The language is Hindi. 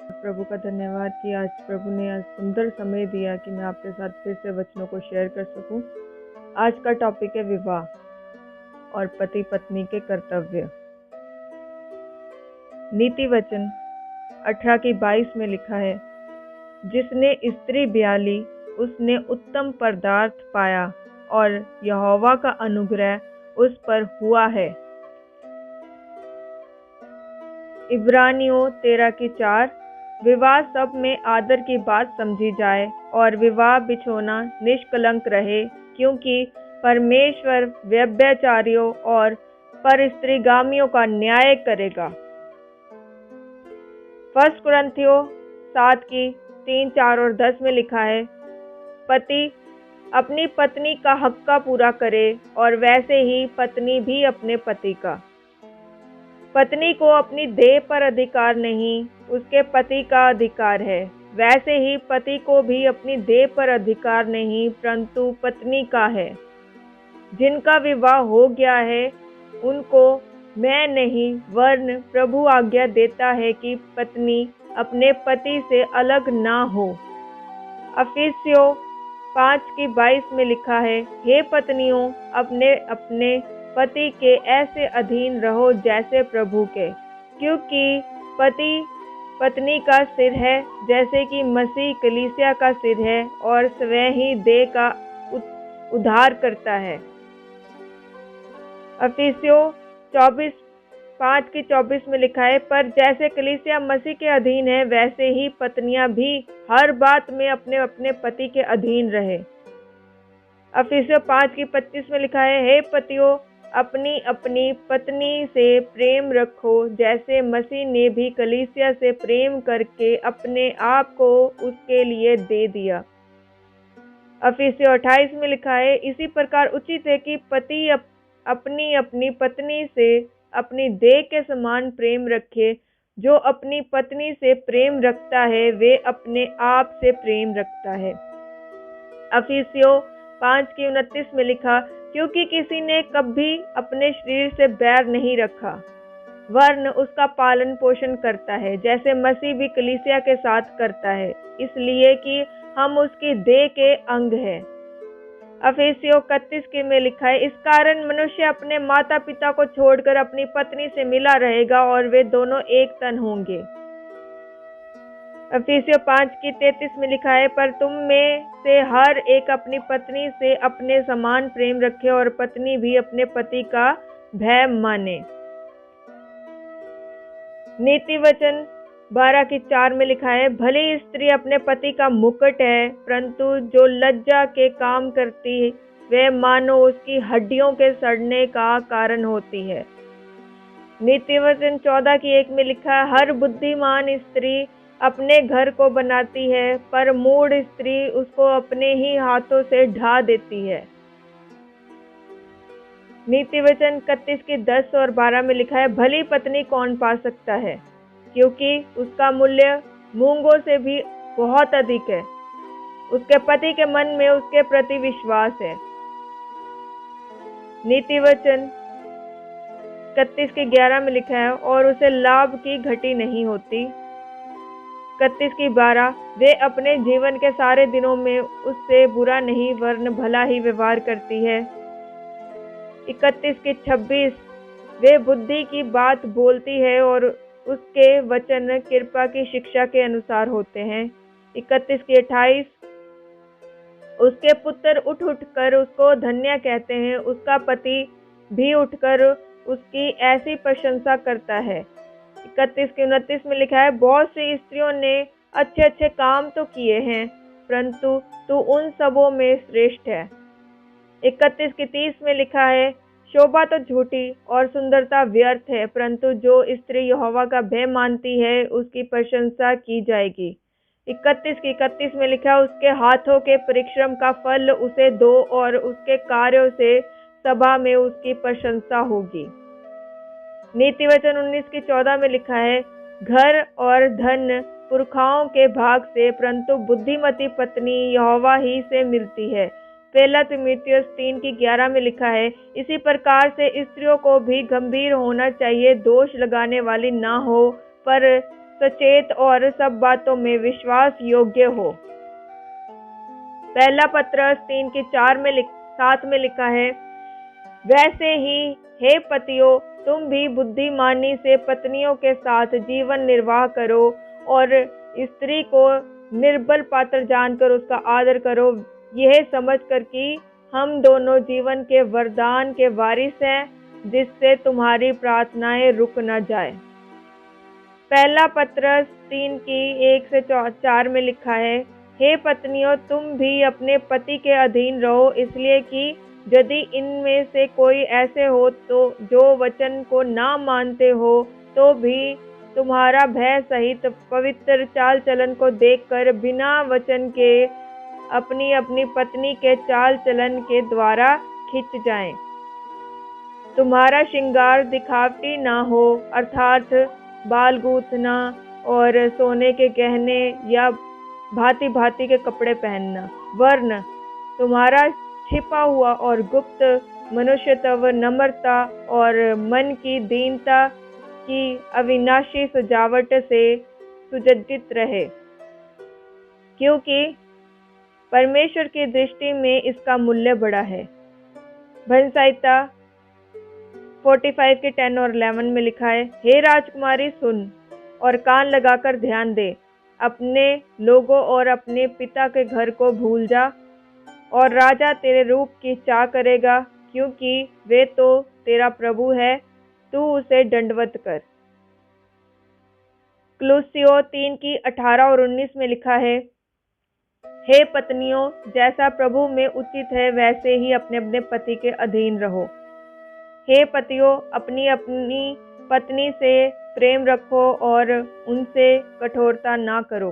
प्रभु का धन्यवाद कि आज प्रभु ने आज सुंदर समय दिया कि मैं आपके साथ फिर से वचनों को शेयर कर सकूं। आज का टॉपिक है विवाह और पति पत्नी के कर्तव्य। नीति वचन 18:22 में लिखा है, जिसने स्त्री ब्याली उसने उत्तम पदार्थ पाया और यहोवा का अनुग्रह उस पर हुआ है। इब्रानियों 13:4 विवाह सब में आदर की बात समझी जाए और विवाह बिछोना निष्कलंक रहे, क्योंकि परमेश्वर व्यभिचारियों और परस्त्रीगामियों का न्याय करेगा। 1 कुरिन्थियों 7:3, 4 और 10 में लिखा है, पति अपनी पत्नी का हक का पूरा करे और वैसे ही पत्नी भी अपने पति का। पत्नी को अपनी देह पर अधिकार नहीं, उसके पति का अधिकार है। वैसे ही पति को भी अपनी देह पर अधिकार नहीं, परंतु पत्नी का है। जिनका विवाह हो गया है उनको मैं नहीं वरन प्रभु आज्ञा देता है कि पत्नी अपने पति से अलग ना हो। इफिसियों 5:22 में लिखा है, हे पत्नियों अपने अपने पति के ऐसे अधीन रहो जैसे प्रभु के, क्योंकि पति पत्नी का सिर है, जैसे कि मसीह कलीसिया का सिर है और स्वयं ही देह का उद्धार करता है। इफिसियों 5:24 में लिखा है, पर जैसे कलीसिया मसीह के अधीन है वैसे ही पत्नियां भी हर बात में अपने अपने पति के अधीन रहे। इफिसियों 5:25 में लिखा है, हे पतियों अपनी अपनी पत्नी से प्रेम रखो, जैसे मसीह ने भी कलीसिया से प्रेम करके अपने आप को उसके लिए दे दिया। इफिसियों 28 में लिखा है, इसी प्रकार उचित है कि पति अपनी अपनी पत्नी से अपनी देह के समान प्रेम रखे। जो अपनी पत्नी से प्रेम रखता है वे अपने आप से प्रेम रखता है। इफिसियों 5:29 में लिखा, क्योंकि किसी ने कभी अपने शरीर से बैर नहीं रखा, वरन उसका पालन पोषण करता है, जैसे मसीह भी कलीसिया के साथ करता है, इसलिए कि हम उसकी देह के अंग हैं। इफिसियों 31 में लिखा है, इस कारण मनुष्य अपने माता पिता को छोड़कर अपनी पत्नी से मिला रहेगा और वे दोनों एक तन होंगे। इफिसियों 5:33 में लिखा है, पर तुम में से हर एक अपनी पत्नी से अपने समान प्रेम रखे और पत्नी भी अपने पति का भय माने। नीति वचन 12:4 में लिखा है, भले स्त्री अपने पति का मुकुट है, परंतु जो लज्जा के काम करती वह मानो उसकी हड्डियों के सड़ने का कारण होती है। नीति वचन 14:1 में लिखा है, हर बुद्धिमान स्त्री अपने घर को बनाती है, पर मूढ़ स्त्री उसको अपने ही हाथों से ढा देती है। नीति वचन 31:10 और 12 में लिखा है, भली पत्नी कौन पा सकता है, क्योंकि उसका मूल्य मूंगों से भी बहुत अधिक है। उसके पति के मन में उसके प्रति विश्वास है। नीति वचन 31:11 में लिखा है, और उसे लाभ की घटी नहीं होती। 31:12 वे अपने जीवन के सारे दिनों में उससे बुरा नहीं वरन भला ही व्यवहार करती है। 31:26 वे बुद्धि की बात बोलती है और उसके वचन कृपा की शिक्षा के अनुसार होते हैं। 31:28 उसके पुत्र उठ कर उसको धन्य कहते हैं, उसका पति भी उठकर उसकी ऐसी प्रशंसा करता है। 31:29 में लिखा है, बहुत सी स्त्रियों ने अच्छे अच्छे काम तो किए हैं, परंतु तू उन सबों में श्रेष्ठ है। 31:30 में लिखा है, शोभा तो झूठी और सुंदरता व्यर्थ है, परंतु जो स्त्री यहोवा का भय मानती है उसकी प्रशंसा की जाएगी। 31:31 में लिखा है, उसके हाथों के परिश्रम का फल उसे दो और उसके कार्यों से सभा में उसकी प्रशंसा होगी। नीति वचन 19:14 में लिखा है, घर और धन पुरखाओं के भाग से, परंतु बुद्धिमती पत्नी यहोवा ही से मिलती है। पहला तीमुथियुस 3:11 में लिखा है, इसी प्रकार से स्त्रियों को भी गंभीर होना चाहिए, दोष लगाने वाली ना हो, पर सचेत और सब बातों में विश्वास योग्य हो। पहला पत्रस 3:7 में लिखा है, वैसे ही हे पतियों, तुम भी बुद्धिमानी से पत्नियों के साथ जीवन निर्वाह करो और स्त्री को निर्बल पात्र जानकर उसका आदर करो, यह समझकर कि हम दोनों जीवन के वरदान के वारिस हैं, जिससे तुम्हारी प्रार्थनाएं रुक न जाए। पहला पत्रस 3:1-4 में लिखा है, हे पत्नियों, तुम भी अपने पति के अधीन रहो, इसलिए कि यदि इनमें से कोई ऐसे हो तो जो वचन को ना मानते हो, तो भी तुम्हारा भय सहित पवित्र चाल चलन को देखकर बिना वचन के अपनी अपनी पत्नी के चाल चलन के द्वारा खिंच जाएं। तुम्हारा श्रृंगार दिखावटी ना हो, अर्थात बाल गूंथना और सोने के गहने या भांति भांति के कपड़े पहनना, वरन तुम्हारा छिपा हुआ और गुप्त मनुष्यत्व नम्रता और मन की दीनता की अविनाशी सजावट से सुसज्जित रहे, क्योंकि परमेश्वर की दृष्टि में इसका मूल्य बड़ा है। भजन संहिता 45:10 और 11 में लिखा है, हे राजकुमारी, सुन और कान लगाकर ध्यान दे, अपने लोगों और अपने पिता के घर को भूल जा, और राजा तेरे रूप की चाह करेगा, क्योंकि वे तो तेरा प्रभु है, तू उसे दंडवत कर। कुलुस्सियों 3:18 और 19 में लिखा है, हे पत्नियों, जैसा प्रभु में उचित है वैसे ही अपने अपने पति के अधीन रहो। हे पतियों, अपनी अपनी पत्नी से प्रेम रखो और उनसे कठोरता ना करो।